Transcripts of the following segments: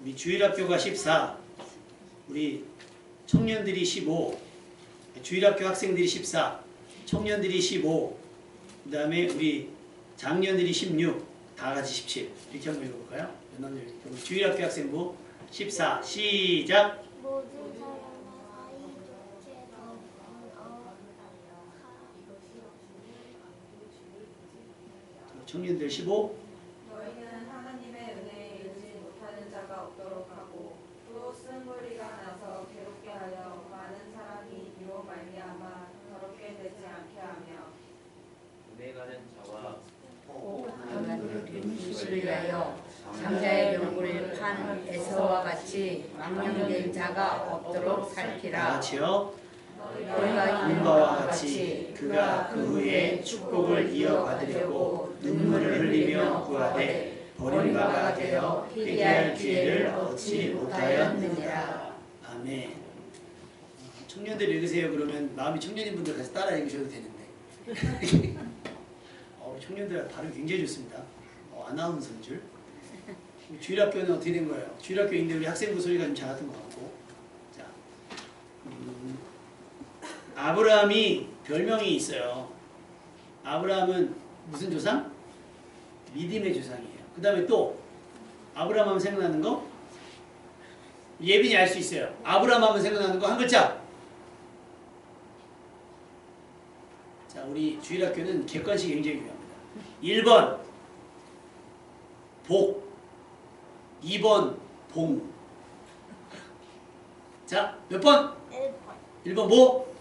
우리 주일학교가 14, 우리 청년들이 15, 주일학교 학생들이 14, 청년들이 15, 그 다음에 우리 장년들이 16, 다 같이 17. 이렇게 한번 읽어볼까요? 주일학교 학생부 14, 시작! 모든 사람의 사이좋게 청년들 15, 너희는 하나님의 은혜에 이르지 못하는 자가 없도록 하고 또 쓴소리가 나서 괴롭게 하여 많은 사람이 이로 말미암아 더럽게 되지 않게 하며 은혜 가는 자와 힘을 위하여 장자의 명분을 판 에서와 같이 망령된 자가 없도록 다 살피라. 같이요. 너희가 인바와 같이 그가 그 후에 축복을 이어받으려고 눈물을 흘리며 구하되 버림바가 되어 회개할 기회를 얻지 못하였느니라. 아멘. 청년들 읽으세요. 그러면 마음이 청년인 분들 같이 따라 읽으셔도 되는데 청년들 발음 굉장히 좋습니다. 아나운서인 줄. 주일학교는 어떻게 된 거예요? 주일학교인데 우리 학생부 소리가 좀 작았던 것 같고. 자, 아브라함이 별명이 있어요. 아브라함은 무슨 조상? 믿음의 조상이에요. 그 다음에 또 아브라함 하면 생각나는 거? 예빈이 알 수 있어요. 아브라함 하면 생각나는 거 한 글자. 자, 우리 주일학교는 객관식이 굉장히 중요합니다. 1번 복, 2번 봉. 자, 몇 번? 1번 뭐?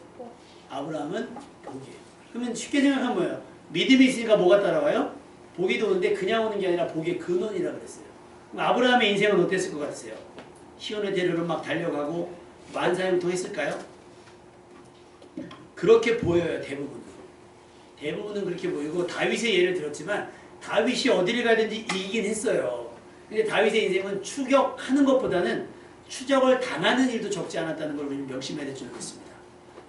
아브라함은 복이에요. 그러면 쉽게 생각하면 뭐예요? 믿음이 있으니까 뭐가 따라와요? 복이 오는데 그냥 오는 게 아니라 복의 근원이라 그랬어요. 그럼 아브라함의 인생은 어땠을 것 같으세요? 시온의 대로로 막 달려가고 만사형통 했을까요? 그렇게 보여요. 대부분은 그렇게 보이고 다윗의 예를 들었지만 다윗이 어디를 가든지 이기긴 했어요. 근데 다윗의 인생은 추격하는 것보다는 추적을 당하는 일도 적지 않았다는 걸 우리는 명심해야 될 줄 믿습니다.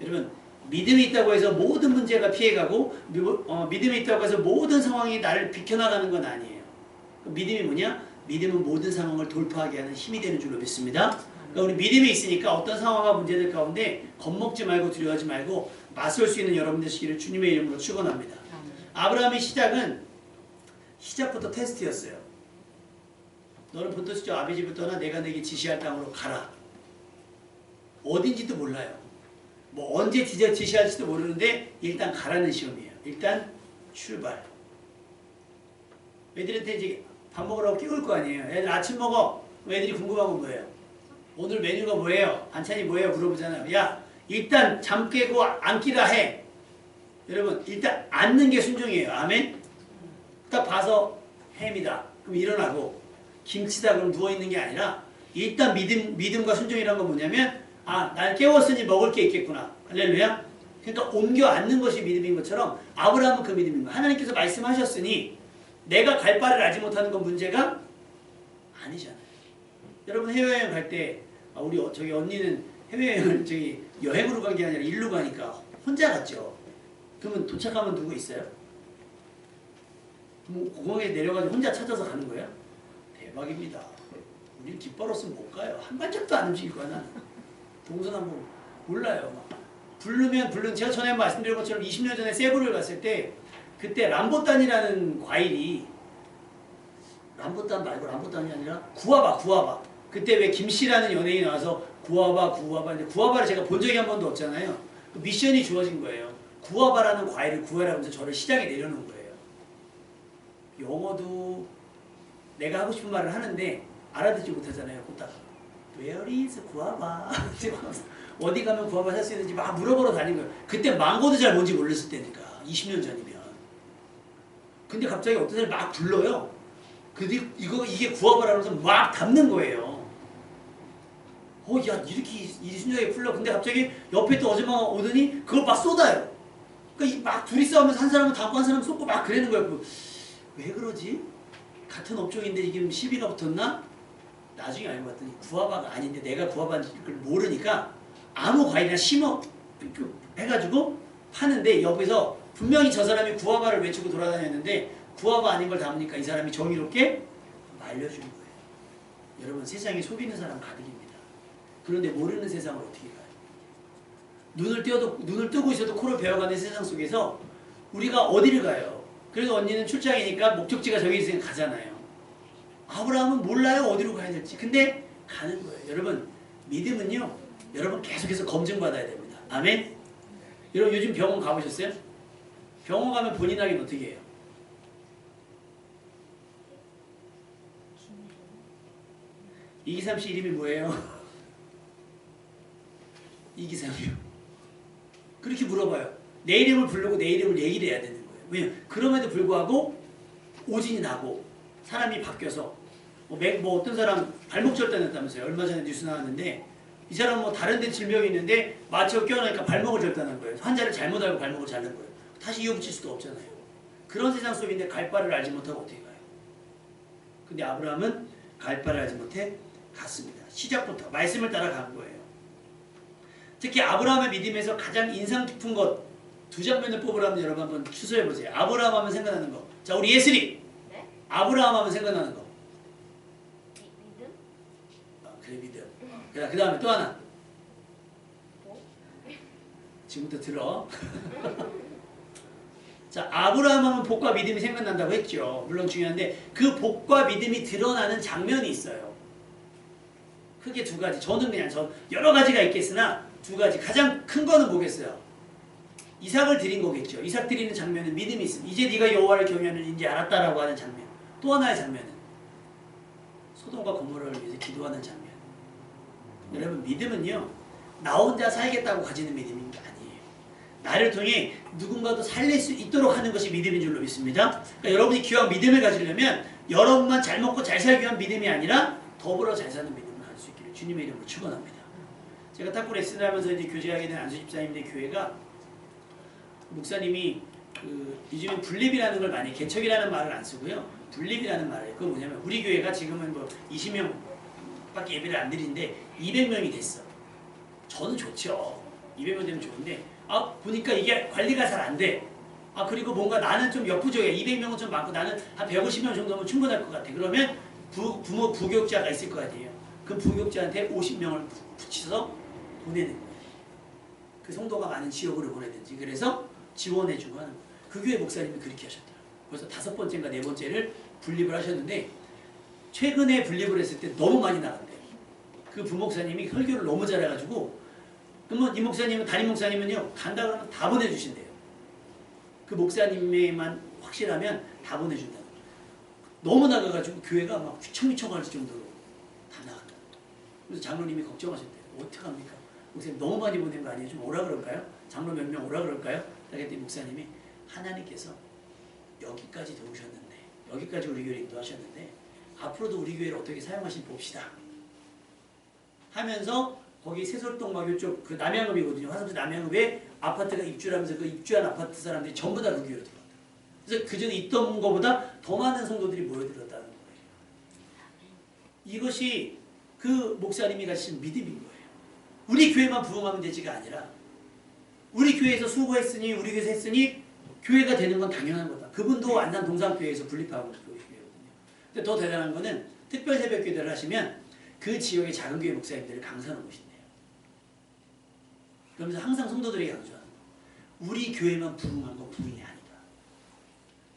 여러분 믿음이 있다고 해서 모든 문제가 피해가고 믿음이 있다고 해서 모든 상황이 나를 비켜나가는 건 아니에요. 믿음이 뭐냐? 믿음은 모든 상황을 돌파하게 하는 힘이 되는 줄로 믿습니다. 그러니까 우리 믿음이 있으니까 어떤 상황과 문제들 가운데 겁먹지 말고 두려워하지 말고 맞설 수 있는 여러분 되시기를 주님의 이름으로 축원합니다. 아브라함의 시작부터 테스트였어요. 너는 본토 저 아비 집을 떠나 내가 내게 지시할 땅으로 가라. 어딘지도 몰라요. 뭐 언제 지시할지도 모르는데 일단 가라는 시험이에요. 일단 출발. 애들한테 이제 밥 먹으라고 깨울 거 아니에요. 애들 아침 먹어. 애들이 궁금한 건 뭐예요? 오늘 메뉴가 뭐예요? 반찬이 뭐예요? 물어보잖아요. 야, 일단 잠 깨고 앉기라 해. 여러분, 일단 앉는 게 순종이에요. 아멘? 딱 봐서 햄이다. 그럼 일어나고 김치다. 그럼 누워있는 게 아니라 일단 믿음과 순종이란 건 뭐냐면 날 깨웠으니 먹을 게 있겠구나. 할렐루야? 그러니까 옮겨 앉는 것이 믿음인 것처럼 아브라함은 그 믿음인 거예요. 하나님께서 말씀하셨으니 내가 갈 바를 알지 못하는 건 문제가 아니잖아요. 여러분 해외여행 갈 때 우리 저기 언니는 해외여행을 여행으로 간 게 아니라 일로 가니까 혼자 갔죠. 그러면 도착하면 누구 있어요? 공항에 내려가지고 혼자 찾아서 가는 거예요? 대박입니다. 우리는 깃발없으면 못 가요. 한 발짝도 안 움직일 거야 나는. 동서남북 몰라요. 부르면 제가 전에 말씀드린 것처럼 20년 전에 세부를 갔을 때 그때 람보탄이라는 과일이 람보탄 말고 람보탄이 아니라 구아바. 그때 왜 김씨라는 연예인이 나와서 구아바 근데 구아바를 제가 본 적이 한 번도 없잖아요. 그 미션이 주어진 거예요. 구아바라는 과일을 구하라고 하면서 저를 시장에 내려놓은 거예요. 영어도 내가 하고 싶은 말을 하는데 알아듣지 못하잖아요. 곧다가 Where is 구아바? 어디 가면 구아바 살 수 있는지 막 물어보러 다닌 거예요. 그때 망고도 잘 뭔지 몰랐을 때니까 20년 전이면. 근데 갑자기 어떤 사람이 막 불러요. 근데 이게 구아바라면서 막 담는 거예요. 야 이렇게 일이 순조하게 풀려. 근데 갑자기 옆에 또 어제만 오더니 그걸 막 쏟아요. 그러니까 막 둘이 싸우면서 한 사람은 담고 한 사람은 쏟고 막 그러는 거예요. 왜 그러지? 같은 업종인데 이게 시비가 붙었나? 나중에 알고 봤더니 구아바가 아닌데 내가 구아바를 모르니까 아무 과일이나 심어 해가지고 파는데 옆에서 분명히 저 사람이 구아바를 외치고 돌아다녔는데 구아바 아닌 걸 담으니까 이 사람이 정의롭게 말려주는 거예요. 여러분 세상에 속이는 사람 가득입니다. 그런데 모르는 세상을 어떻게 가요? 눈을 뜨고 있어도 코를 베어가는 세상 속에서 우리가 어디를 가요? 그래서 언니는 출장이니까 목적지가 정해져 있으니까 가잖아요. 아브라함은 몰라요 어디로 가야 될지. 근데 가는 거예요. 여러분 믿음은요. 여러분 계속해서 검증받아야 됩니다. 아멘? 여러분 요즘 병원 가보셨어요? 병원 가면 본인 확인 어떻게 해요? 이기삼 씨 이름이 뭐예요? 이기삼이요. 그렇게 물어봐요. 내 이름을 부르고 내 이름을 얘기를 해야 되는 거예요. 왜냐면 그럼에도 불구하고 오진이 나고 사람이 바뀌어서 뭐 어떤 사람 발목 절단했다면서요. 얼마 전에 뉴스 나왔는데 이 사람 뭐 다른 데 질병이 있는데 마취가 껴나니까 발목을 절단한 거예요. 환자를 잘못 알고 발목을 자른 거예요. 다시 이어붙일 수도 없잖아요. 그런 세상 속인데 갈 바를 알지 못하고 어떻게 가요? 근데 아브라함은 갈 바를 알지 못해 갔습니다. 시작부터 말씀을 따라 간 거예요. 특히 아브라함의 믿음에서 가장 인상 깊은 것 두 장면을 뽑으라면 여러분 한번 추서해 보세요. 아브라함 하면 생각나는 거. 자 우리 예슬이. 네? 아브라함 하면 생각나는 거. 믿음? 그래 믿음. 그 다음에 또 하나. 지금부터 들어. 자 아브라함 하면 복과 믿음이 생각난다고 했죠. 물론 중요한데 그 복과 믿음이 드러나는 장면이 있어요. 크게 두 가지. 저는 그냥 여러 가지가 있겠으나 두 가지. 가장 큰 거는 뭐겠어요? 이삭을 드린 거겠죠. 이삭 드리는 장면은 믿음이 있습니다. 이제 네가 여호와를 경외하는지 알았다라고 하는 장면. 또 하나의 장면은 소돔과 고모라를 위해서 기도하는 장면. 여러분 믿음은요. 나 혼자 살겠다고 가지는 믿음인 게 아니에요. 나를 통해 누군가도 살릴 수 있도록 하는 것이 믿음인 줄로 믿습니다. 그러니까 여러분이 귀한 믿음을 가지려면 여러분만 잘 먹고 잘 살기 위한 믿음이 아니라 더불어 잘 사는 믿음을 가질 수 있기를 주님의 이름으로 축원합니다. 제가 탁구 레슨을 하면서 이제 교제하게 된 안수 집사님의 교회가 목사님이 요즘은 분립이라는 걸 많이 개척이라는 말을 안 쓰고요. 분립이라는 말을 그건 뭐냐면 우리 교회가 지금은 뭐 20명밖에 예배를 안 드리는데 200명이 됐어. 저는 좋죠. 200명 되면 좋은데 보니까 이게 관리가 잘 안 돼. 그리고 뭔가 나는 좀 역부족이야. 200명은 좀 많고 나는 한 150명 정도면 충분할 것 같아. 그러면 부교육자가 있을 것 같아요. 그 부교육자한테 50명을 붙여서 보내는 거예요. 그 성도가 많은 지역으로 보내든지. 그래서 지원해주고 하는 거예요. 그 교회 목사님이 그렇게 하셨더라고요. 그래서 5번째인가 4번째를 분립을 하셨는데 최근에 분립을 했을 때 너무 많이 나간대요. 그 부목사님이 설교를 너무 잘해가지고 그러면 이 목사님은 담임 목사님은요 간다 그러면 다 보내주신대요. 그 목사님만 확실하면 다 보내준다는 거예요. 너무 나가가지고 교회가 막 휘청휘청할 정도로 다 나갔다. 그래서 장로님이 걱정하셨대요. 어떡합니까? 목사님 너무 많이 보낸 거 아니에요? 좀 오라 그럴까요? 장로 몇 명 오라 그럴까요? 그랬더니 목사님이 하나님께서 여기까지 도우셨는데 여기까지 우리 교회를 인도하셨는데 앞으로도 우리 교회를 어떻게 사용하실지 봅시다 하면서 거기 세솔동 막 이쪽 그 남양읍이거든요. 화성시 남양읍에 아파트가 입주를 하면서 그 입주한 아파트 사람들이 전부 다 그 교회로 들어왔다. 그래서 그전에 있던 것보다 더 많은 성도들이 모여들었다는 거예요. 이것이 그 목사님이 가지신 믿음인 거예요. 우리 교회만 부흥하면 되지가 아니라 우리 교회에서 수고했으니 우리 교회에서 했으니 교회가 되는 건 당연한 거다. 그분도 안산 동산교회에서 분립하고 교회거든요. 근데 더 대단한 거는 특별새벽기도를 하시면 그 지역의 작은 교회 목사님들을 강사로 모신대요. 그러면서 항상 성도들에게 강조하는 거예요. 우리 교회만 부흥한 건 부흥이 아니다.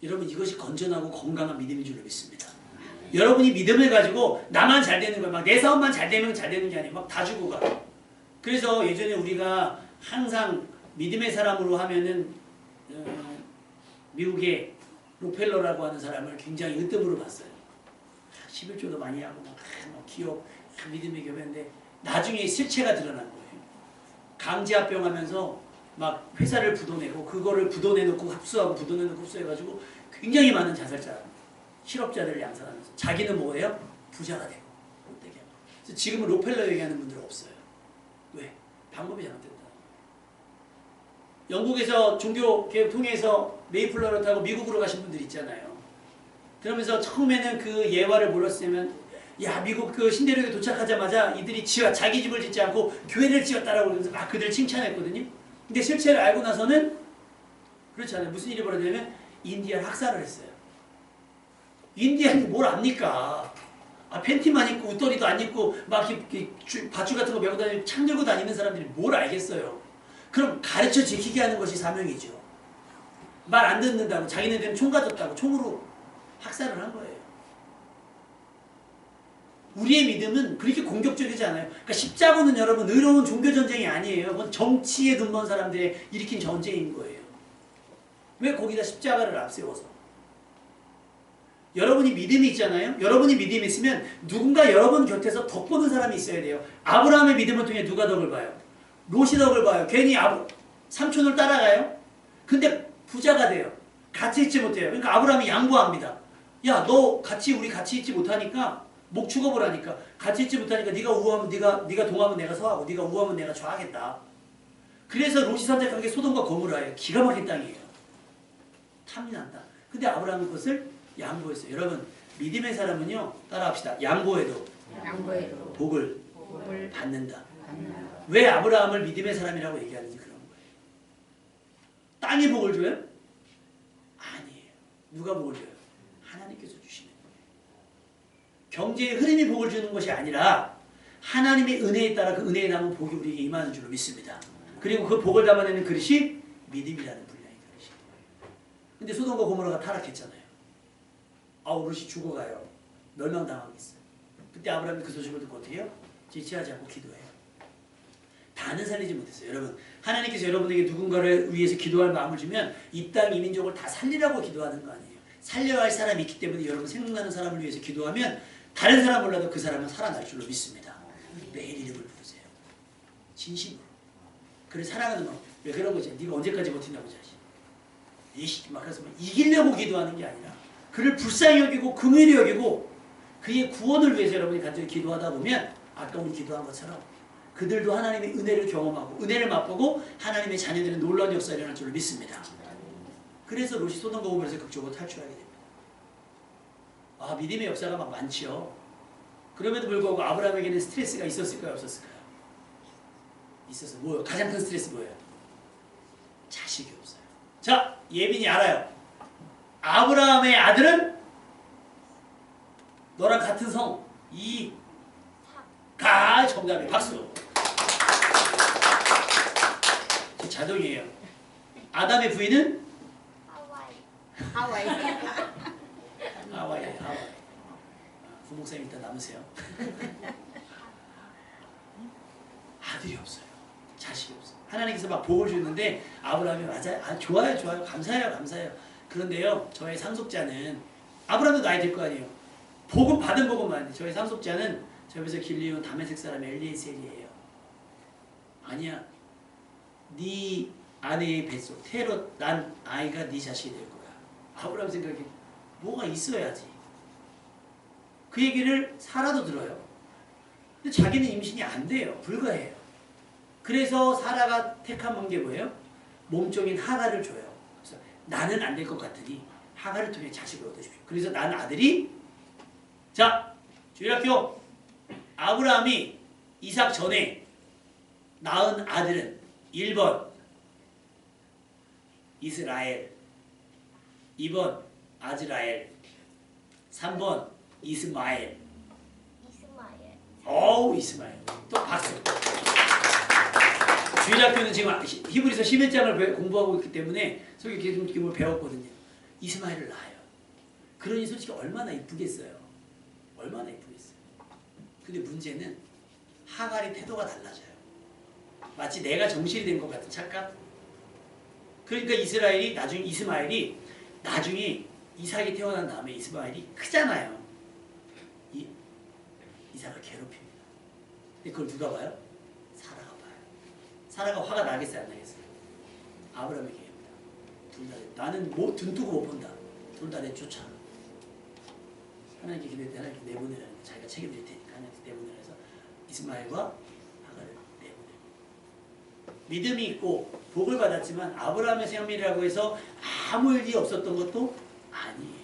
여러분 이것이 건전하고 건강한 믿음인 줄로 믿습니다. 여러분이 믿음을 가지고 나만 잘 되는 거야. 막 내 사업만 잘 되면 잘 되는 게 아니에요. 막 다 주고 가. 그래서 예전에 우리가 항상 믿음의 사람으로 하면은 미국의 로펠러라고 하는 사람을 굉장히 으뜸으로 봤어요. 11조도 많이 하고 막 기업 믿음의 교회인데 나중에 실체가 드러난 거예요. 강제합병하면서 막 회사를 부도내고 그거를 부도내놓고 흡수하고 부도내놓고 흡수해가지고 굉장히 많은 자살자 실업자들을 양산하면서 자기는 뭐예요? 부자가 되고 못되게 하고. 그래서 지금은 로펠러 얘기하는 분들은 없어요. 왜? 방법이 잘못됐다. 영국에서 종교개혁 통해서 메이플러를 타고 미국으로 가신 분들 있잖아요. 그러면서 처음에는 그 예화를 몰랐으면 야 미국 그 신대륙에 도착하자마자 이들이 자기 집을 짓지 않고 교회를 지었다라고 그러면서 막 그들을 칭찬했거든요. 근데 실체를 알고 나서는 그렇지 않아요. 무슨 일이 벌어지냐면 인디안 학살을 했어요. 인디안이 뭘 압니까? 팬티만 입고 웃더리도 안 입고 막 이렇게 밧줄 같은 거 메고 다니고 창 들고 다니는 사람들이 뭘 알겠어요. 그럼 가르쳐 지키게 하는 것이 사명이죠. 말 안 듣는다고 자기네들은 총 가졌다고 총으로 학살을 한 거예요. 우리의 믿음은 그렇게 공격적이지 않아요. 그러니까 십자군은 여러분 의로운 종교전쟁이 아니에요. 그건 정치에 눈먼 사람들이 일으킨 전쟁인 거예요. 왜 거기다 십자가를 앞세워서? 여러분이 믿음이 있잖아요. 여러분이 믿음이 있으면 누군가 여러분 곁에서 덕 보는 사람이 있어야 돼요. 아브라함의 믿음을 통해 누가 덕을 봐요? 롯이 덕을 봐요. 괜히 삼촌을 따라가요. 근데 부자가 돼요. 같이 있지 못해요. 그러니까 아브라함이 양보합니다. 야, 너 우리 같이 있지 못하니까 목 죽어보라니까. 같이 있지 못하니까 네가 우하면 네가 동하면 내가 서하고 네가 우하면 내가 좌하겠다. 그래서 롯이 선택한 게 소돔과 고모라예요. 기가 막힌 땅이에요. 탐이 난다. 근데 아브라함은 그것을 양보했어요. 여러분 믿음의 사람은요. 따라합시다. 양보해도 복을 받는다. 왜 아브라함을 믿음의 사람이라고 얘기하는지 그런 거예요. 땅이 복을 줘요? 아니에요. 누가 복을 줘요? 하나님께서 주시는 거예요. 경제의 흐름이 복을 주는 것이 아니라 하나님의 은혜에 따라 그 은혜에 남은 복이 우리에게 임하는 줄로 믿습니다. 그리고 그 복을 담아내는 그릇이 믿음이라는 분량의 그릇이에요. 근데 소돔과 고모라가 타락했잖아요. 롯이 죽어가요. 멸망당하겠어요. 그때 아브라함이 그 소식을 듣고 어떻게 해요? 지체하지 않고 기도해요. 다는 살리지 못했어요. 여러분 하나님께서 여러분에게 누군가를 위해서 기도할 마음을 주면 이 땅 이 민족을 다 살리라고 기도하는 거 아니에요. 살려야 할 사람이 있기 때문에 여러분 생각나는 사람을 위해서 기도하면 다른 사람 몰라도 그 사람은 살아날 줄로 믿습니다. 매일 이름을 부르세요. 진심으로. 그래 사랑하는 거. 왜 그런 거지? 네가 언제까지 버티냐고 자식. 막 그래서 이기려고 기도하는 게 아니라 그를 불쌍히 여기고 긍휼히 여기고 그의 구원을 위해서 여러분이 간절히 기도하다 보면 아까 우리 기도한 것처럼 그들도 하나님의 은혜를 경험하고 은혜를 맛보고 하나님의 자녀들은 놀라운 역사를 일어날 줄을 믿습니다. 그래서 롯이 소돔과 고모라에서 극적으로 탈출하게 됩니다. 믿음의 역사가 막 많지요. 그럼에도 불구하고 아브라함에게는 스트레스가 있었을까요? 없었을까요? 있었어요. 뭐예요? 가장 큰 스트레스 뭐예요? 자식이 없어요. 자, 예빈이 알아요. 아브라함의 아들은 너랑 같은 성 정답이에요. 박수. 자동이에요. 아담의 부인은 하와이. 하와이. 부목사님 일단 남으세요. 아들이 없어요. 자식이 없어요. 하나님께서 막 복을 주는데 아브라함이 맞아요. 좋아요. 감사해요. 그런데요. 저의 상속자는 아브라함도 나이 될 거 아니에요. 받은 복은 많은데 저의 상속자는 저 옆에서 길리온 다메섹 사람 엘리에셀이에요. 아니야. 네 아내의 뱃속 태로 난 아이가 네 자식이 될 거야. 아브라함 생각에 뭐가 있어야지. 그 얘기를 사라도 들어요. 근데 자기는 임신이 안 돼요. 불가해요. 그래서 사라가 택한 게 뭐예요? 몸종인 하갈을 줘요. 그래서 나는 안 될 것 같으니 하갈을 통해 자식을 얻으십시오. 그래서 난 아들이 주일학교 아브라함이 이삭 전에 낳은 아들은 1번 이스라엘 2번 아즈라엘 3번 이스마엘. 이스마엘. 또 박수. 주일학교는 지금 히브리서 11장을 공부하고 있기 때문에 속에 기름을 배웠거든요. 이스마엘을 낳아요. 그러니 솔직히 얼마나 이쁘겠어요. 근데 문제는 하갈의 태도가 달라져요. 마치 내가 정실이 된 것 같은 착각. 그러니까 이스마엘이 나중에 이삭이 태어난 다음에 이스마엘이 크잖아요. 이삭을 괴롭힙니다. 근데 그걸 누가 봐요? 사라가 봐요. 사라가 화가 나겠어요? 안 나겠어요? 아브라함에게 얘기합니다. 둘 다 나는 눈 뜨고 못 본다. 둘 다 내쫓아. 하나님께 기도할 때 하나님께 내보내라는 거. 자기가 책임질 테니까 하나님께 내보내라 해서 이스마엘과 하갈을 내보내요. 믿음이 있고 복을 받았지만 아브라함의 생명이라고 해서 아무 일이 없었던 것도 아니에요.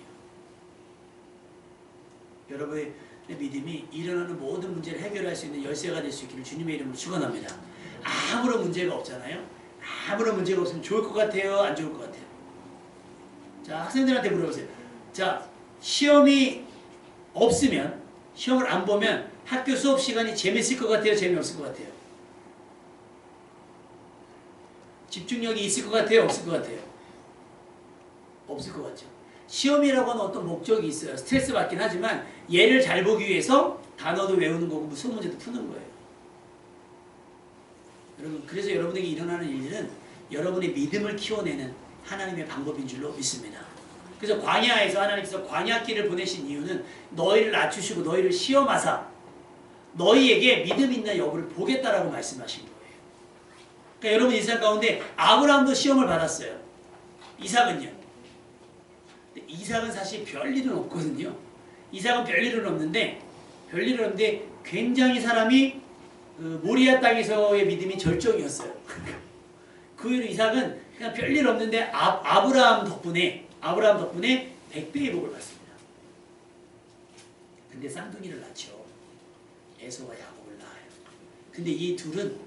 여러분의 믿음이 일어나는 모든 문제를 해결할 수 있는 열쇠가 될 수 있기를 주님의 이름으로 축원합니다. 아무런 문제가 없잖아요. 아무런 문제가 없으면 좋을 것 같아요? 안 좋을 것 같아요? 자, 학생들한테 물어보세요. 자, 시험이 없으면 시험을 안 보면 학교 수업 시간이 재밌을 것 같아요? 재미없을 것 같아요? 집중력이 있을 것 같아요? 없을 것 같아요? 없을 것 같죠. 시험이라고 하는 어떤 목적이 있어요. 스트레스 받긴 하지만 얘를 잘 보기 위해서 단어도 외우는 거고 수업 문제도 푸는 거예요. 여러분, 그래서 여러분에게 일어나는 일들은 여러분의 믿음을 키워내는 하나님의 방법인 줄로 믿습니다. 그래서 광야에서 하나님께서 광야길을 보내신 이유는 너희를 낮추시고 너희를 시험하사 너희에게 믿음 있는 여부를 보겠다라고 말씀하신 거예요. 그러니까 여러분 인생 가운데 아브라함도 시험을 받았어요. 이삭은요. 이삭은 사실 별일은 없거든요. 이삭은 별일은 없는데 굉장히 사람이 모리아 땅에서의 믿음이 절정이었어요. 그 이후로 이삭은 그냥 별일 없는데 아브라함 덕분에 100배의 복을 받습니다. 근데 쌍둥이를 낳죠. 에서와 야곱을 낳아요. 근데 이 둘은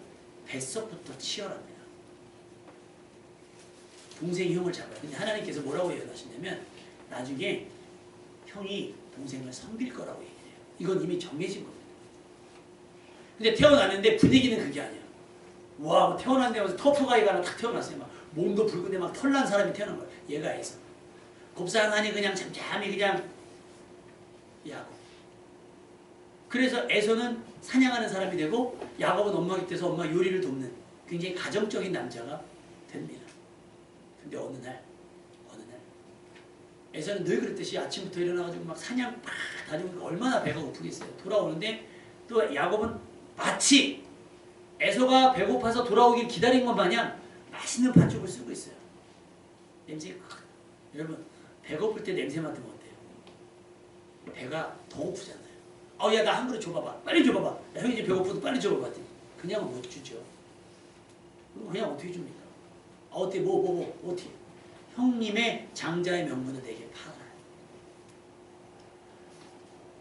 뱃속부터 치열합니다. 동생이 형을 잡아요. 근데 하나님께서 뭐라고 예언하시냐면 나중에 형이 동생을 섬길 거라고 얘기해요. 이건 이미 정해진 겁니다. 근데 태어났는데 분위기는 그게 아니야. 와, 태어났는데 터프가이가 하나 탁 태어났어요. 막 몸도 붉은데 막 털난 사람이 태어난 거야. 얘가 에서. 곱상하니 그냥 잠잠히 그냥 야곱. 그래서 에서는 사냥하는 사람이 되고 야곱은 엄마 곁에서 엄마 요리를 돕는 굉장히 가정적인 남자가 됩니다. 근데 어느 날 에서는 늘 그랬듯이 아침부터 일어나가지고 막 사냥 팍 다니고 얼마나 배가 고프겠어요. 돌아오는데 또 야곱은 마치 에서가 배고파서 돌아오길 기다린 것 마냥 맛있는 반죽을 쓰고 있어요. 냄새가 여러분 배고플 때 냄새 맡으면 어때요? 배가 더 고프잖아요. 야, 나 한 그릇 줘봐봐. 빨리 줘봐봐. 야, 형이 이제 배고프도 빨리 줘봐봐. 그냥 못 주죠. 그냥 어떻게 줍니까? 어떻게 어떻게? 형님의 장자의 명분을 내게 팔아요.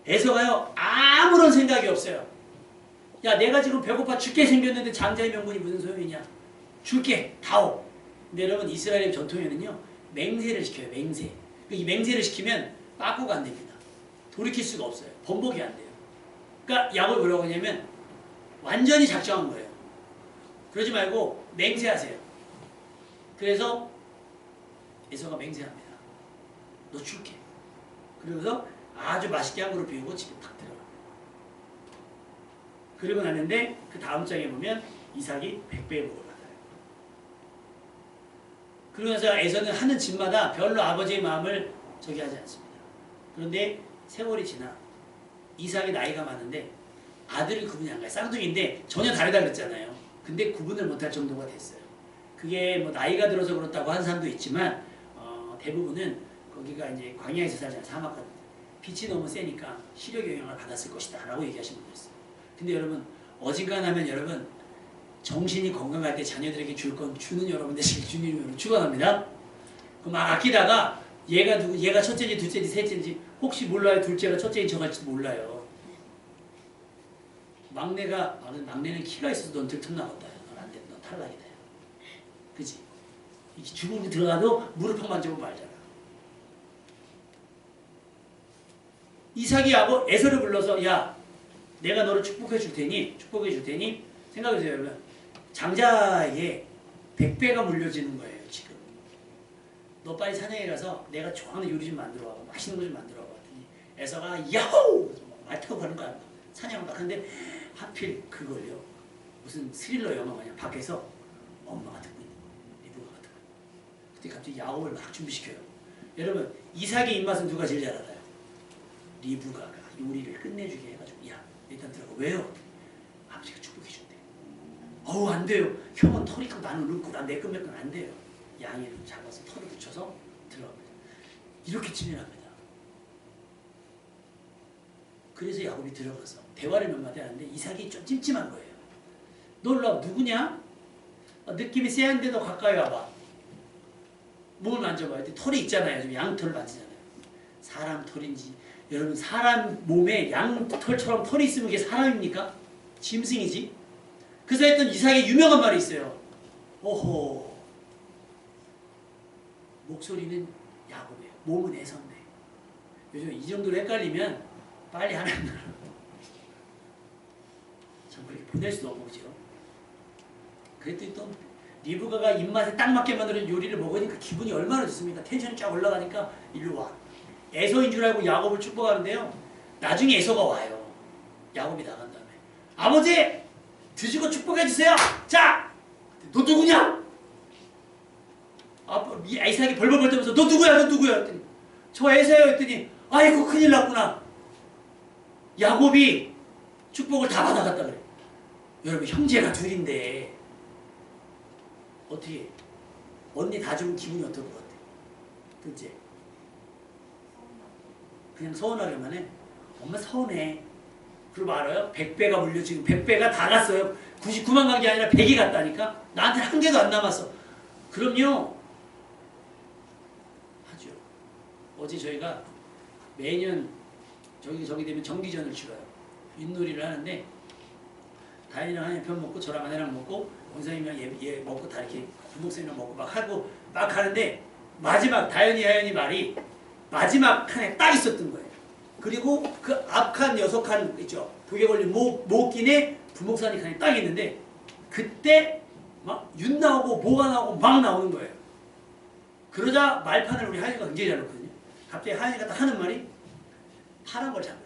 에서가요 아무런 생각이 없어요. 야, 내가 지금 배고파 죽게 생겼는데 장자의 명분이 무슨 소용이냐? 줄게, 다오. 근데 여러분 이스라엘 전통에는요 맹세를 시켜요. 맹세. 이 맹세를 시키면 빠꾸가 안 됩니다. 돌이킬 수가 없어요. 번복이 안 돼요. 그러니까 야곱이 뭐라고 하냐면 완전히 작정한 거예요. 그러지 말고 맹세하세요. 그래서 에서가 맹세합니다. 너 줄게. 그러면서 아주 맛있게 한 그릇 비우고 집에 탁 들어가. 그러고 나는데 그 다음 장에 보면 이삭이 100배의 복을 받아요. 그러면서 에서는 하는 짓마다 별로 아버지의 마음을 저기 하지 않습니다. 그런데 세월이 지나 이삭이 나이가 많은데 아들을 구분이 안 가요. 쌍둥이인데 전혀 다르다 그랬잖아요. 근데 구분을 못할 정도가 됐어요. 그게 뭐 나이가 들어서 그렇다고 하는 사람도 있지만 대부분은 거기가 이제 광야에서 살잖아요. 사막 같은 빛이 너무 세니까 시력 영향을 받았을 것이다 라고 얘기하시는 분들 있어요. 근데 여러분 어지간하면 여러분 정신이 건강할 때 자녀들에게 줄 건 주는 여러분 대신 주님으로 축원합니다. 그 막 아끼다가 얘가 첫째인지 둘째인지 셋째인지 혹시 몰라요. 둘째가 첫째인 척할지도 몰라요. 막내는 키가 있어서 넌 들통나겠다. 넌 안 돼. 넌 탈락이다. 그치? 주먹이 들어가도 무릎 한 만져보면 알잖아. 이삭이 에서를 불러서 야 내가 너를 축복해 줄 테니 생각해보세요 여러분. 장자에게 100배가 물려지는 거예요 지금. 너 빨리 사냥에 가서 내가 좋아하는 요리 좀 만들어 와. 맛있는 거 좀 만들어 와. 에서가 야호! 말 타고 가는 거야. 사냥을 막 하는데 하필 그걸요. 무슨 스릴러 영화 마냥 밖에서 엄마가 듣고 있는 거예요. 리브가가 듣고 있는 거예요. 그때 갑자기 야곱을 막 준비시켜요. 여러분 이삭의 입맛은 누가 제일 잘 알아요? 리브가가 요리를 끝내주게 해가지고 야 일단 들어가. 왜요? 아버지가 축복해 준대. 안 돼요. 형은 털이 크고 나는 눈고 난 매끈매끈 안 돼요. 양이를 잡아서 털을 붙여서 들어갑니다. 이렇게 진행합니다. 그래서 야곱이 들어가서 대화를 몇 마디 하는데 이삭이 좀 찜찜한 거예요. 너 누구냐? 느낌이 쎄한데 너 가까이 와봐. 몸을 만져봐요. 털이 있잖아요. 좀 양털을 만지잖아요. 사람 털인지 여러분 사람 몸에 양털처럼 털이 있으면 그게 사람입니까? 짐승이지. 그래서 했던 이삭의 유명한 말이 있어요. 오호 목소리는 야곱이에요. 몸은 에서인데 요즘 이 정도로 헷갈리면 빨리 하나님 나라 참 그렇게 보낼 수도 없고 그죠. 그랬더니 또 리브가가 입맛에 딱 맞게 만들어진 요리를 먹으니까 기분이 얼마나 좋습니까? 텐션이 쫙 올라가니까 일로 와. 에서인 줄 알고 야곱을 축복하는데요. 나중에 에서가 와요. 야곱이 나간 다음에 아버지 드시고 축복해 주세요. 자, 너 누구냐? 아빠 이삭이 벌벌벌 떨면서 너 누구야? 너 누구야? 했더니 저 에서요. 했더니 아이고 큰일 났구나. 야곱이 축복을 다 받아갔다 그래. 여러분 형제가 둘인데 어떻게 언니 다 주면 기분이 어떨 것 같아? 둘째 그냥 서운하기만 해. 엄마 서운해. 그리고 알아요? 100배가 물려. 지금 100배가 다 갔어요. 99만 간 게 아니라 100이 갔다니까. 나한테 한 개도 안 남았어. 그럼요 하죠. 어제 저희가 매년 저기 되면 정기전을 치러요. 윷놀이를 하는데 다현이랑 한 편 먹고 저랑 아내랑 먹고 원장님이랑 얘 먹고 다 이렇게 부목쌤이랑 먹고 막 하고 막 하는데 마지막 다현이 말이 마지막 칸에 딱 있었던 거예요. 그리고 그 앞칸 6칸 있죠. 독에 걸린 목긴에 부목산이 칸이 딱 있는데 그때 막 윤 나오고 뭐가 나오고 막 나오는 거예요. 그러자 말판을 우리 하연이가 굉장히 잘 놓거든요. 갑자기 하연이가 딱 하는 말이 파란 걸 잡으래.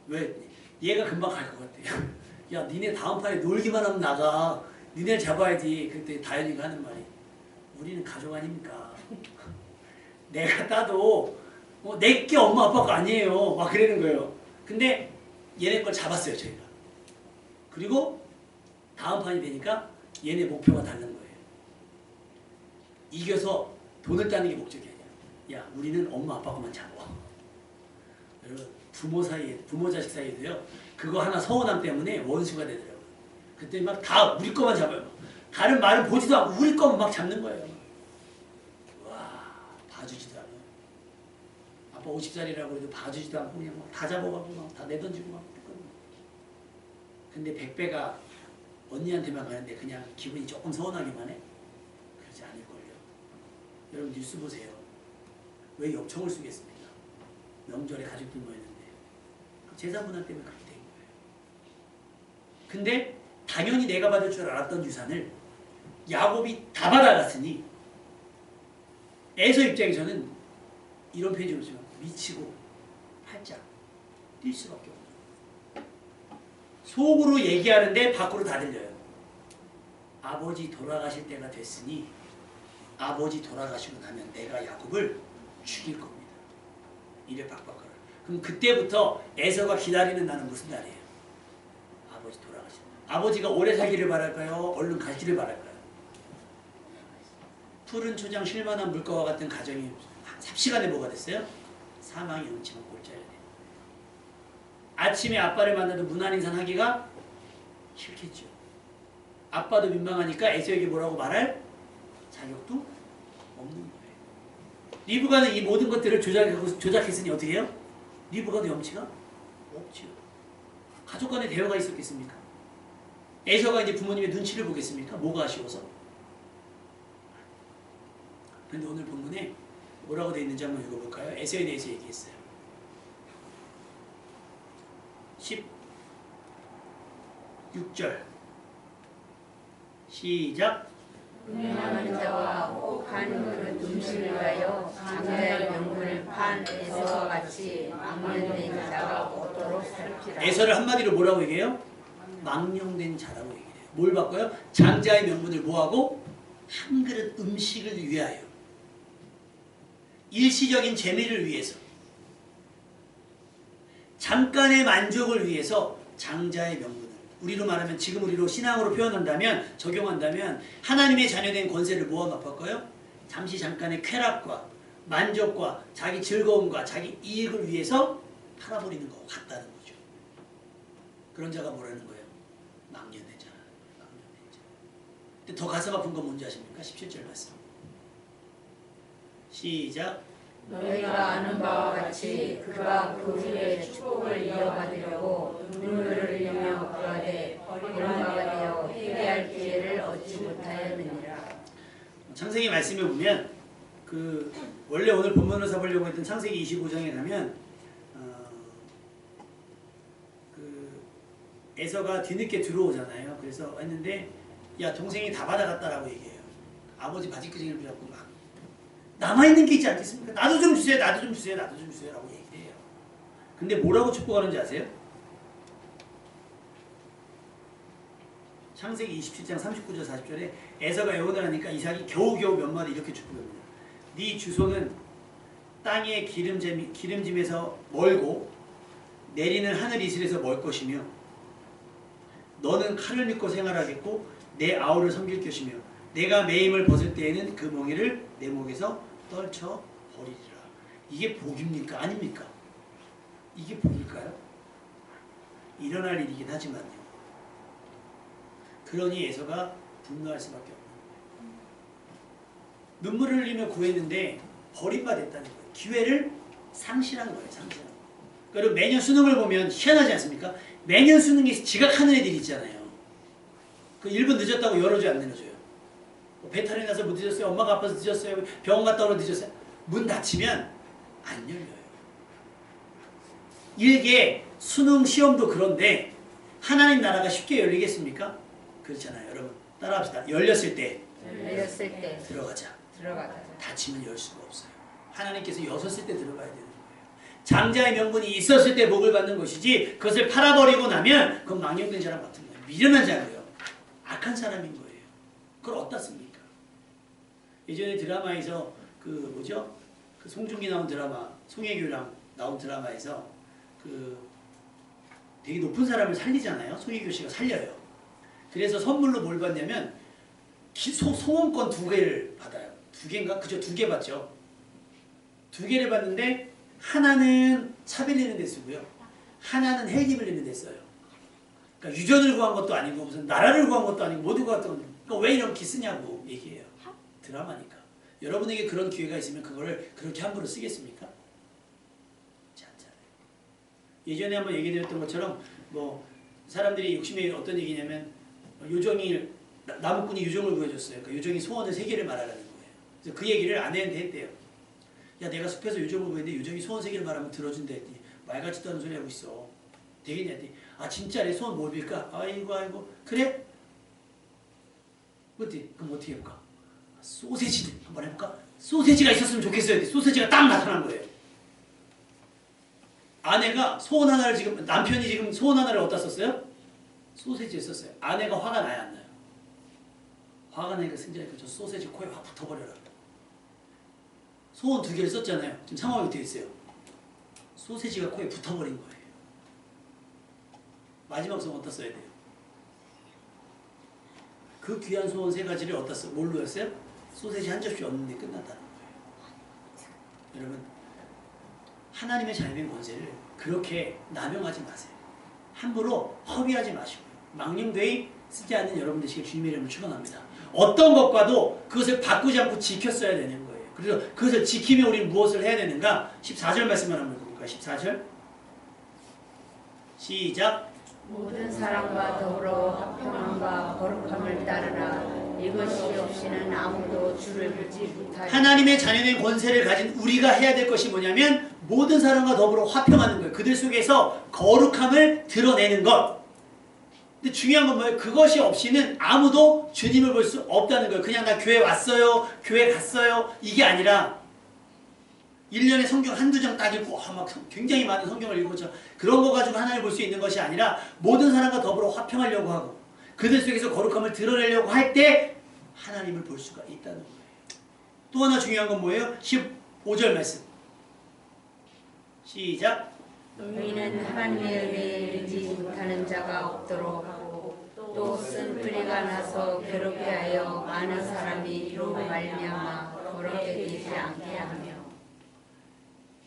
왜? 얘가 금방 갈 것 같아. 야 니네 다음 판에 놀기만 하면 나가. 니네를 잡아야지. 그때 다현이가 하는 말이 우리는 가족 아닙니까? 내가 따도 내게 엄마 아빠가 아니에요. 막 그러는 거예요. 근데 얘네 걸 잡았어요 저희가. 그리고 다음 판이 되니까 얘네 목표가 다른 거예요. 이겨서 돈을 따는 게 목적이 아니야. 야 우리는 엄마 아빠가만 잡아. 여러분 부모 사이에 부모 자식 사이에도요. 그거 하나 서운함 때문에 원수가 되더라고요. 그때 막 다 우리 거만 잡아요. 다른 말은 보지도 않고 우리 거만 막 잡는 거예요. 와 봐주지도 않아요. 아빠 50살이라고 해도 봐주지도 않고 그냥 막 다 잡아가고 막 다 내던지고 막 그랬거든요. 근데 100배가 언니한테만 가는데 그냥 기분이 조금 서운하기만 해? 그러지 않을걸요. 여러분 뉴스 보세요. 왜 역청을 쓰겠습니까? 명절에 가족들 모였는데 재산분할 때문에 그렇게 된 거예요. 근데 당연히 내가 받을 줄 알았던 유산을 야곱이 다 받아갔으니 에서 입장에서는 이런 표현이 오죠. 미치고 팔짝 뛸 수밖에 없죠. 속으로 얘기하는데 밖으로 다 들려요. 아버지 돌아가실 때가 됐으니 아버지 돌아가시고 나면 내가 야곱을 죽일 겁니다. 이래 박박하라. 그럼 그때부터 에서가 기다리는 날은 무슨 날이에요? 아버지 돌아가신다. 아버지가 오래 살기를 바랄까요? 얼른 가시기를 바랄까요? 푸른 초장 실만한 물가와 같은 가정이 삽시간에 뭐가 됐어요? 사망이 음침한 골짜기가 돼요. 아침에 아빠를 만나도 문안인사는 하기가 싫겠죠. 아빠도 민망하니까 에서에게 뭐라고 말할 자격도 없는 거예요. 리브가는 이 모든 것들을 조작했으니 어떻게 해요? 리브가도 염치가 없죠. 가족 간에 대화가 있었겠습니까? 에서가 이제 부모님의 눈치를 보겠습니까? 뭐가 아쉬워서? 그런데 오늘 본문에 뭐라고 되어 있는지 한번 읽어볼까요? 에서에 대해서 얘기했어요. 16절 시작. 음행하는 자와 혹한 그 음식을 위하여 장자의 명분을 판 에서와 같이 망령된 자가 없도록 살피라. 에서를 한마디로 뭐라고 얘기해요? 망령된 자라고 얘기해요. 뭘 바꿔요? 장자의 명분을 뭐하고? 한 그릇 음식을 위하여. 일시적인 재미를 위해서. 잠깐의 만족을 위해서 장자의 명분을. 우리로 말하면 지금 우리로 신앙으로 표현한다면 적용한다면 하나님의 자녀된 권세를 뭐하고 바꿔요? 잠시 잠깐의 쾌락과 만족과 자기 즐거움과 자기 이익을 위해서 팔아버리는 것 같다는 거죠. 그런 자가 뭐라는 거예요? 망령된 자. 망령된 자. 근데 더 가슴 아픈 건 뭔지 아십니까? 17절 말씀. 시작. 너희가 아는 바와 같이 그가 그 후에 축복을 이어받으려고 눈물을 흘리며 그러되 버림받아 되어 회개할 기회를 얻지 못하였느니라. 창세기 말씀에 보면 그 원래 오늘 본문으로 잡으려고 했던 창세기 25장에 가면 그 에서가 뒤늦게 들어오잖아요. 그래서 했는데 야 동생이 다 받아갔다라고 얘기해요. 아버지 바지끄댕이를 붙잡고 막 남아있는 게 있지 않겠습니까? 나도 좀 주세요. 나도 좀 주세요. 나도 좀 주세요. 라고 얘기를 해요. 근데 뭐라고 축복하는지 아세요? 창세기 27장 39절 40절에 에서가 애원을 하니까 이삭이 겨우겨우 몇 마디 이렇게 축복합니다. 네 주소는 땅의 기름짐에서 멀고 내리는 하늘 이슬에서 멀 것이며 너는 칼을 믿고 생활하겠고 내 아우를 섬길 것이며 내가 매임을 벗을 때에는 그 멍에를 내 목에서 떨쳐 버리리라. 이게 복입니까? 아닙니까? 이게 복일까요? 일어날 일이긴 하지만요. 그러니 에서가 분노할 수밖에 없는 거예요. 눈물을 흘리며 구했는데 버림받았다는 거예요. 기회를 상실한 거예요. 상실한 거예요. 그리고 매년 수능을 보면 희한하지 않습니까? 매년 수능에 지각하는 애들이 있잖아요. 그 1분 늦었다고 열어줘요, 안 열어줘요? 배탈이 나서 못 늦었어요? 엄마가 아파서 늦었어요? 병원 갔다 오러 늦었어요? 문 닫히면 안 열려요. 일개 수능 시험도 그런데 하나님 나라가 쉽게 열리겠습니까? 그렇잖아요. 여러분 따라합시다. 열렸을 때 들어가자. 닫히면 열 수가 없어요. 하나님께서 여섰을 때 들어가야 되는 거예요. 장자의 명분이 있었을 때 복을 받는 것이지 그것을 팔아버리고 나면 그건 망령된 사람 같은 거예요. 미련한 자고요. 악한 사람인 거예요. 그걸 어디다 씁니까? 예전에 드라마에서 그 뭐죠? 그 송중기 나온 드라마, 송혜교랑 나온 드라마에서 그 되게 높은 사람을 살리잖아요. 송혜교 씨가 살려요. 그래서 선물로 뭘 받냐면 소원권 2개를 받아요. 2개인가? 그죠? 2개 받죠. 2개를 받는데 하나는 차 빌리는 데 쓰고요. 하나는 헬기 빌리는 데 써요. 그러니까 유전을 구한 것도 아니고 무슨 나라를 구한 것도 아니고 모두 구한 것도 아니고 그러니까 왜 이렇게 쓰냐고 얘기해요. 드라마니까. 여러분에게 그런 기회가 있으면 그거를 그렇게 함부로 쓰겠습니까? 그렇지 않잖아요. 예전에 한번 얘기드렸던 것처럼 뭐 사람들이 욕심이 어떤 얘기냐면 요정이 나무꾼이 요정을 구해줬어요. 그러니까 요정이 소원을 3개를 말하라는 거예요. 그래서 그 얘기를 아내한테 했대요. 야 내가 숲에서 요정을 구했는데 요정이 소원 3개를 말하면 들어준다 했더니 말 같지도 않은 소리 하고 있어. 되겠냐 했더니 아 진짜 내 소원 뭘 빌까? 아이고 그래? 어때? 그럼 어떻게 해볼까? 소세지 한번 해볼까? 소세지가 있었으면 좋겠어요. 소세지가 딱 나타난 거예요. 아내가 소원 하나를 지금 남편이 지금 소원 하나를 어디다 썼어요? 소세지에 썼어요. 아내가 화가 나요 안 나요? 화가 나니까 승진하니까 저 소세지 코에 확 붙어버려라. 소원 2개를 썼잖아요. 지금 상황이 어떻게 됐어요? 소세지가 코에 붙어버린 거예요. 마지막 소원 어디다 써야 돼요? 그 귀한 소원 3가지를 어디다 써? 뭘로 했어요? 소세지 한 접시 없는데 끝났다는 거예요. 여러분 하나님의 자유의 권세를 그렇게 남용하지 마세요. 함부로 허비하지 마시고요. 망령되이 쓰지 않는 여러분 되시길 주님의 이름을 축원합니다. 어떤 것과도 그것을 바꾸지 않고 지켰어야 되는 거예요. 그래서 그것을 지키며 우리는 무엇을 해야 되는가? 14절 말씀을 한번 볼까요? 14절 시작. 모든 사람과 더불어 합평함과 거룩함을 따르라. 이것이 없이는 아무도 주를 보지 못하리라. 하나님의 자녀된 권세를 가진 우리가 해야 될 것이 뭐냐면 모든 사람과 더불어 화평하는 거예요. 그들 속에서 거룩함을 드러내는 것. 근데 중요한 건 뭐예요? 그것이 없이는 아무도 주님을 볼 수 없다는 거예요. 그냥 나 교회 왔어요. 교회 갔어요. 이게 아니라 1년에 성경 한두 장 딱 읽고 막 굉장히 많은 성경을 읽고서 그런 거 가지고 하나님을 볼 수 있는 것이 아니라 모든 사람과 더불어 화평하려고 하고 그들 속에서 거룩함을 드러내려고 할 때 하나님을 볼 수가 있다는 거예요. 또 하나 중요한 건 뭐예요? 15절 말씀 시작. 너희는 하나님의 은혜에 이르지 못하는 자가 없도록 하고 또 쓴 뿌리가 나서 괴롭게 하여 많은 사람이 이로 말미암아 거룩게 되지 않게 하며.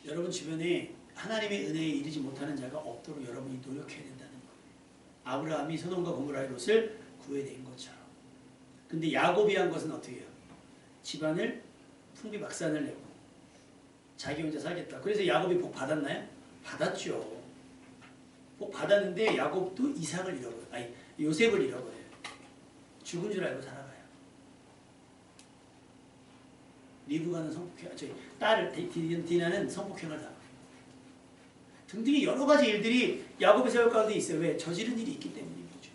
여러분 주변에 하나님의 은혜에 이르지 못하는 자가 없도록 여러분이 노력해야 된다는 거예요. 아브라함이 소돔과 고모라의 롯을 구해낸 것처럼. 근데 야곱이 한 것은 어떻게 해요? 집안을 풍비박산을 내고 자기 혼자 살겠다. 그래서 야곱이 복 받았나요? 받았죠. 복 받았는데 야곱도 이삭을 잃어버려요. 아니 요셉을 잃어버려요. 죽은 줄 알고 살아가요. 리브가는 성폭행, 딸 디나는 성폭행을 당해요. 등등의 여러 가지 일들이 야곱의 세월 가운데 있어요. 왜? 저지른 일이 있기 때문인 거죠.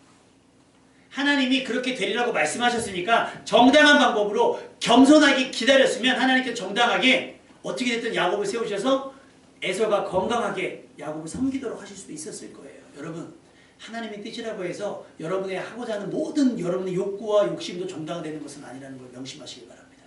하나님이 그렇게 되리라고 말씀하셨으니까 정당한 방법으로 겸손하게 기다렸으면 하나님께서 정당하게 어떻게 됐든 야곱을 세우셔서 에서가 건강하게 야곱을 섬기도록 하실 수도 있었을 거예요. 여러분, 하나님의 뜻이라고 해서 여러분의 하고자 하는 모든 여러분의 욕구와 욕심도 정당화되는 것은 아니라는 걸 명심하시기 바랍니다.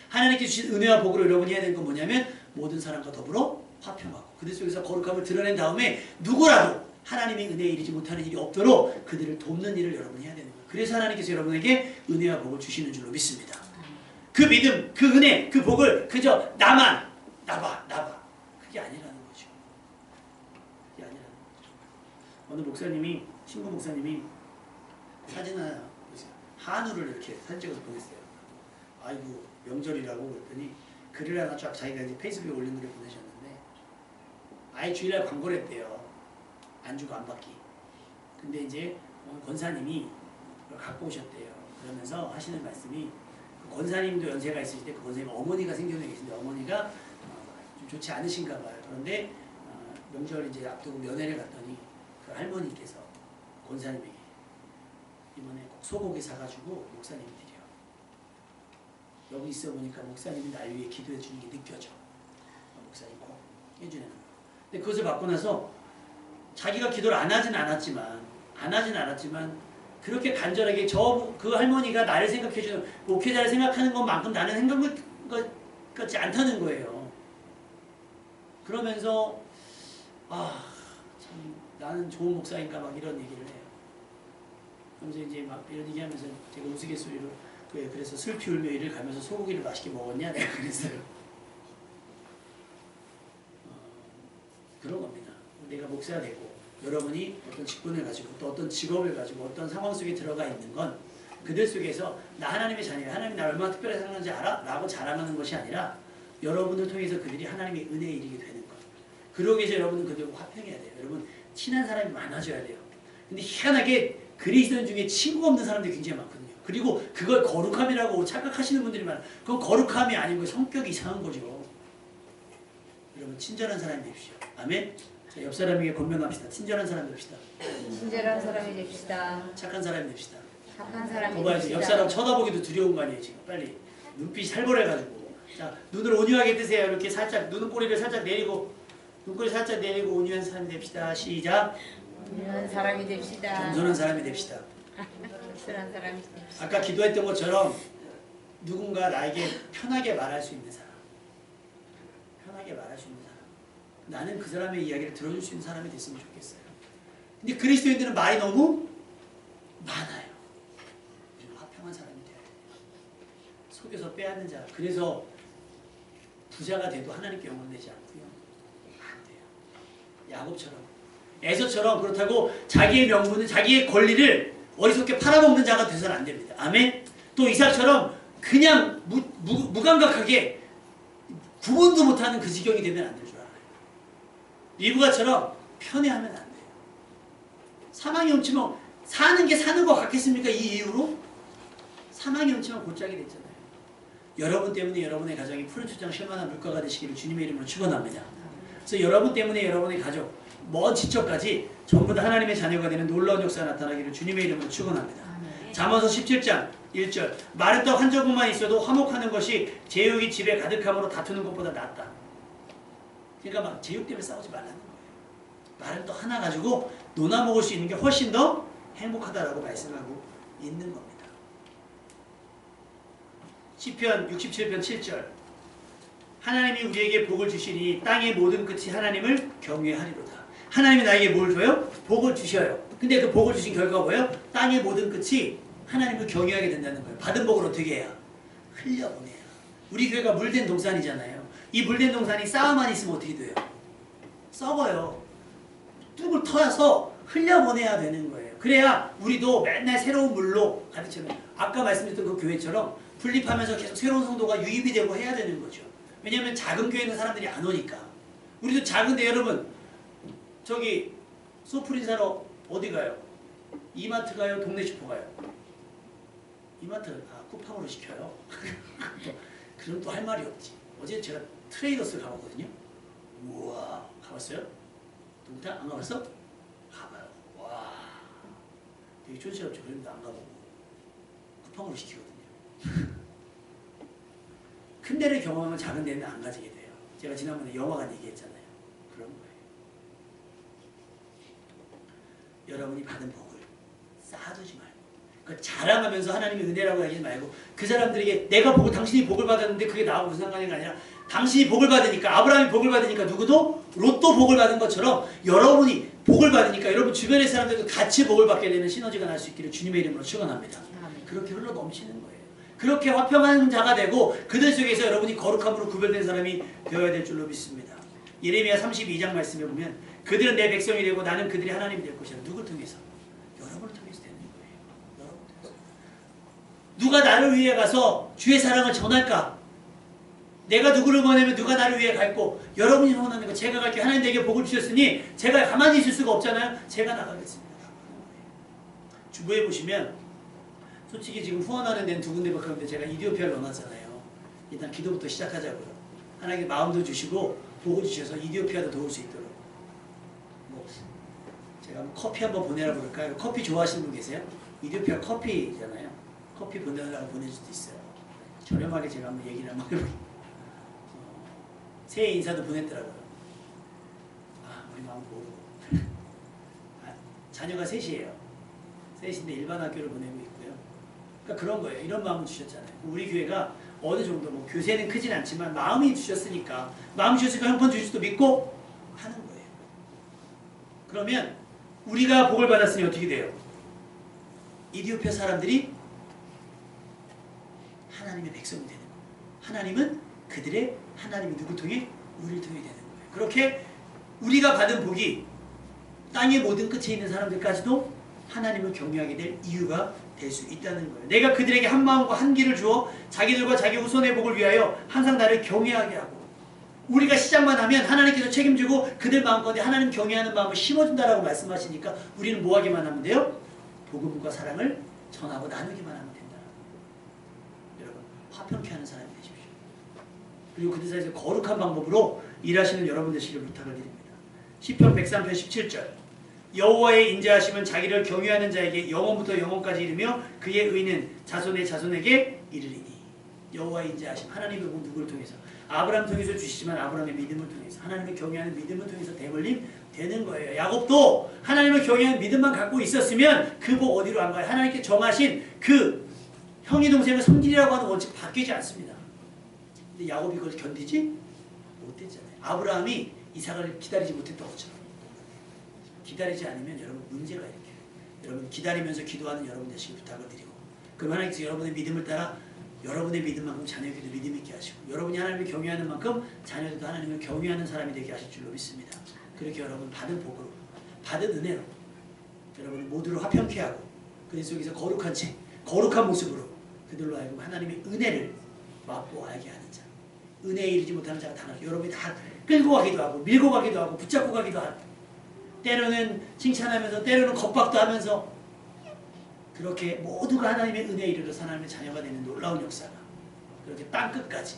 하나님께 주신 은혜와 복으로 여러분이 해야 되는 건 뭐냐면 모든 사람과 더불어 화평하고 그들 속에서 거룩함을 드러낸 다음에 누구라도 하나님의 은혜에 이르지 못하는 일이 없도록 그들을 돕는 일을 여러분이 해야 되는 거예요. 그래서 하나님께서 여러분에게 은혜와 복을 주시는 줄로 믿습니다. 그 믿음, 그 은혜, 그 복을 그저 나봐 그게 아니라는 거죠. 그게 아니라는 거죠. 어느 목사님이, 신부 목사님이 사진 하나 보세요. 한우를 이렇게 사진 찍어서 보냈어요. 아이고 명절이라고 그랬더니 글을 하나 쫙 자기가 이제 페이스북에 올린 글을 보내셨는데 아예 주일날 광고를 했대요. 안 주고 안 받기. 근데 이제 권사님이 그걸 갖고 오셨대요. 그러면서 하시는 말씀이 그 권사님도 연세가 있으실 때 그 권사님 어머니가 생존해 계신데 어머니가 좀 좋지 않으신가 봐요. 그런데 명절 이제 앞두고 면회를 갔더니 그 할머니께서 권사님에게 이번에 꼭 소고기 사가지고 목사님이 드려. 여기 있어 보니까 목사님이 날 위해 기도해 주는 게 느껴져. 목사님 꼭 해주는 거. 근데 그것을 받고 나서 자기가 기도를 안 하진 않았지만 그렇게 간절하게 그 할머니가 나를 생각해주는 목회자를 생각하는 것만큼 나는 생각할 것 같지 않다는 거예요. 그러면서 참 나는 좋은 목사인가 막 이런 얘기를 해요. 그러면서 이제 막 이런 얘기하면서 제가 우스갯소리로 그래서 슬피 울며 이를 가면서 소고기를 맛있게 먹었냐 내가 그랬어요. 그런 겁니다. 내가 목사가 되고 여러분이 어떤 직분을 가지고 또 어떤 직업을 가지고 어떤 상황 속에 들어가 있는 건 그들 속에서 나 하나님의 자녀야. 하나님이 나를 얼마나 특별하게 생각하는지 알아? 라고 자랑하는 것이 아니라 여러분을 통해서 그들이 하나님의 은혜에 이르게 되는 것. 그러기 위해서 여러분은 그들과 화평해야 돼요. 여러분 친한 사람이 많아져야 돼요. 근데 희한하게 그리스도인 중에 친구가 없는 사람들이 굉장히 많거든요. 그리고 그걸 거룩함이라고 착각하시는 분들이 많아요. 그건 거룩함이 아니고 성격이 이상한 거죠. 여러분 친절한 사람이 되십시오. 아멘. 자, 옆 사람에게 권면합시다. 친절한 사람 됩시다. 친절한 사람이 됩시다. 착한 사람이 됩시다. 착한 사람이 봐봐야지. 됩시다. 옆 사람 쳐다보기도 두려운 거 아니에요 지금. 빨리 눈빛이 살벌해가지고. 자 눈을 온유하게 뜨세요. 이렇게 살짝 눈꼬리를 살짝 내리고 눈꼬리 살짝 내리고 온유한 사람이 됩시다. 시작. 온유한 사람이 됩시다. 겸손한 사람이 됩시다. 겸손한 사람이 됩시다. 아까 기도했던 것처럼 누군가 나에게 편하게 말할 수 있는 사람. 편하게 말할 수 있는 사람. 나는 그 사람의 이야기를 들어줄 수 있는 사람이 됐으면 좋겠어요. 근데 그리스도인들은 말이 너무 많아요. 우리는 화평한 사람이 돼야 돼요. 속여서 빼앗는 자. 그래서 부자가 돼도 하나님께 영광 내지 않고요. 안 돼요. 야곱처럼. 에서처럼 그렇다고 자기의 명분은 자기의 권리를 어리석게 팔아먹는 자가 돼서는 안 됩니다. 아멘. 또 이삭처럼 그냥 무감각하게 구분도 못하는 그 지경이 되면 안 될 줄 알아요. 리브가처럼 편애하면 안 돼요. 사망이 훔치면 사는 게 사는 것 같겠습니까? 이 이유로? 사망이 훔치면 곧장이 됐잖아요. 여러분 때문에 여러분의 가정이 푸른 초장 쉴만한 물가가 되시기를 주님의 이름으로 축원합니다. 그래서 여러분 때문에 여러분의 가족 먼 지척까지 전부 다 하나님의 자녀가 되는 놀라운 역사가 나타나기를 주님의 이름으로 축원합니다. 잠언서 17장 1절 마른 떡 한 조각만 있어도 화목하는 것이 제육이 집에 가득함으로 다투는 것보다 낫다. 그러니까 막 제육 때문에 싸우지 말라는 거예요. 마른 떡 하나 가지고 논아 먹을 수 있는 게 훨씬 더 행복하다라고 말씀하고 있는 겁니다. 시편 67편 7절 하나님이 우리에게 복을 주시니 땅의 모든 끝이 하나님을 경외하리로다. 하나님이 나에게 뭘 줘요? 복을 주셔요. 근데 그 복을 주신 결과가 뭐예요? 땅의 모든 끝이 하나님을 경외하게 된다는 거예요. 받은 복을 어떻게 해야? 흘려보내야. 우리 교회가 물된 동산이잖아요. 이 물된 동산이 쌓아만 있으면 어떻게 돼요? 썩어요. 뚝을 터서 흘려보내야 되는 거예요. 그래야 우리도 맨날 새로운 물로 가득 차면 아까 말씀드렸던 그 교회처럼 분립하면서 계속 새로운 성도가 유입이 되고 해야 되는 거죠. 왜냐하면 작은 교회는 사람들이 안 오니까. 우리도 작은데 여러분 저기 소프린 사러 어디 가요? 이마트 가요? 동네 슈퍼 가요? 이마트 쿠팡으로 시켜요. 그럼 또 할 말이 없지. 어제 제가 트레이더스 가봤거든요. 우와 가봤어요? 동탄 안 가봤어? 가봐요. 와, 되게 촌스럽죠. 그런데 안 가보고 쿠팡으로 시키거든요. 큰 데를 경험하면 작은 데는 안 가지게 돼요. 제가 지난번에 영화관 얘기했잖아요. 그런 거예요. 여러분이 받은 복을 쌓아두지 말고, 그러니까 자랑하면서 하나님의 은혜라고 하지 말고, 그 사람들에게 내가 보고 당신이 복을 받았는데 그게 나하고 무슨 상관이가 아니라, 당신이 복을 받으니까, 아브라함이 복을 받으니까 누구도 로또 복을 받은 것처럼 여러분이 복을 받으니까 여러분 주변의 사람들도 같이 복을 받게 되는 시너지가 날 수 있기를 주님의 이름으로 축원합니다. 그렇게 흘러 넘치는 거예요. 그렇게 화평한 자가 되고 그들 속에서 여러분이 거룩함으로 구별된 사람이 되어야 될 줄로 믿습니다. 예레미야 32장 말씀에 보면 그들은 내 백성이 되고 나는 그들이 하나님이 될 것이라. 누굴 통해서? 여러분을 통해서 되는 거예요. 여러분을 통해서. 누가 나를 위해 가서 주의 사랑을 전할까? 내가 누구를 보내면 누가 나를 위해 갈고, 여러분이 원하는 거 제가 갈게요. 하나님 내게 복을 주셨으니 제가 가만히 있을 수가 없잖아요. 제가 나가겠습니다. 주부에 보시면 솔직히 지금 후원하는 데는 두 군데밖에 없는데 제가 이디오피아를 넣어놨잖아요. 일단 기도부터 시작하자고요. 하나님께 마음도 주시고 복을 주셔서 이디오피아도 도울 수 있도록. 뭐 제가 커피 한번 보내라고 그럴까요? 커피 좋아하시는 분 계세요? 이디오피아 커피잖아요. 커피 보내라고 보낼 수도 있어요. 저렴하게 제가 한번 얘기를 한번 해볼게요. 새해 인사도 보냈더라고요. 아, 우리 마음 모르고. 자녀가 셋이에요. 셋인데 일반 학교를 보내고 있고요. 그러니까 그런 거예요. 이런 마음을 주셨잖아요. 우리 교회가 어느 정도 뭐 교세는 크진 않지만 마음이 주셨으니까, 마음 주셨으니까 형편 주실 수도 믿고 하는 거예요. 그러면 우리가 복을 받았으니 어떻게 돼요? 이디오피아 사람들이 하나님의 백성이 되는 거예요. 하나님은 그들의, 하나님이 누구 통해? 우리를 통해 되는 거예요. 그렇게 우리가 받은 복이 땅의 모든 끝에 있는 사람들까지도 하나님을 경외하게 될 이유가 될 수 있다는 거예요. 내가 그들에게 한 마음과 한 길을 주어 자기들과 자기 후손의 복을 위하여 항상 나를 경외하게 하고, 우리가 시작만 하면 하나님께서 책임지고 그들 마음 가운데 하나님 경외하는 마음을 심어준다라고 말씀하시니까 우리는 뭐 하기만 하면 돼요? 복음과 사랑을 전하고 나누기만 하면 된다. 여러분, 화평케 하는 사람이 되십시오. 그리고 그들 사이에서 거룩한 방법으로 일하시는 여러분 되시길 부탁을 드립니다. 시편 103편 17절. 여호와의 인자하심은 자기를 경외하는 자에게 영원부터 영원까지 이르며 그의 의는 자손의 자손에게 이르리니. 여호와의 인자하심, 하나님의 복 누구를 통해서? 아브라함 통해서 주시지만 아브라함의 믿음을 통해서, 하나님을 경외하는 믿음을 통해서 대물림 되는 거예요. 야곱도 하나님을 경외하는 믿음만 갖고 있었으면 그 복 어디로 안 가요? 하나님께 정하신 그 형이 동생을 성질이라고 하는 원칙 바뀌지 않습니다. 근데 야곱이 그걸 견디지 못했잖아요. 아브라함이 이삭을 기다리지 못했던 것처럼 기다리지 않으면 여러분 문제가 일으켜요. 여러분 기다리면서 기도하는 여러분 되시길 부탁을 드리고, 그럼 하나님께서 여러분의 믿음을 따라 여러분의 믿음만큼 자녀에게도 믿음 있게 하시고, 여러분이 하나님을 경외하는 만큼 자녀들도 하나님을 경외하는 사람이 되게 하실 줄로 믿습니다. 그렇게 여러분 받은 복으로, 받은 은혜로 여러분 모두를 화평케 하고 그들 속에서 거룩한 채, 거룩한 모습으로 그들로 하여금 하나님의 은혜를 맛보아야게 하는 자, 은혜에 이르지 못하는 자가 다 여러분이 다 끌고 가기도 하고 밀고 가기도 하고 붙잡고 가기도 하고, 때로는 칭찬하면서 때로는 겁박도 하면서, 그렇게 모두가 하나님의 은혜에 이르러서 하나님의 자녀가 되는 놀라운 역사가, 그렇게 땅끝까지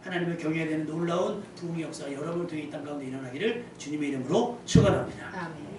하나님을 경외해야 되는 놀라운 부흥의 역사가 여러분을 통해 이 땅 가운데 일어나기를 주님의 이름으로 축원합니다. 아멘.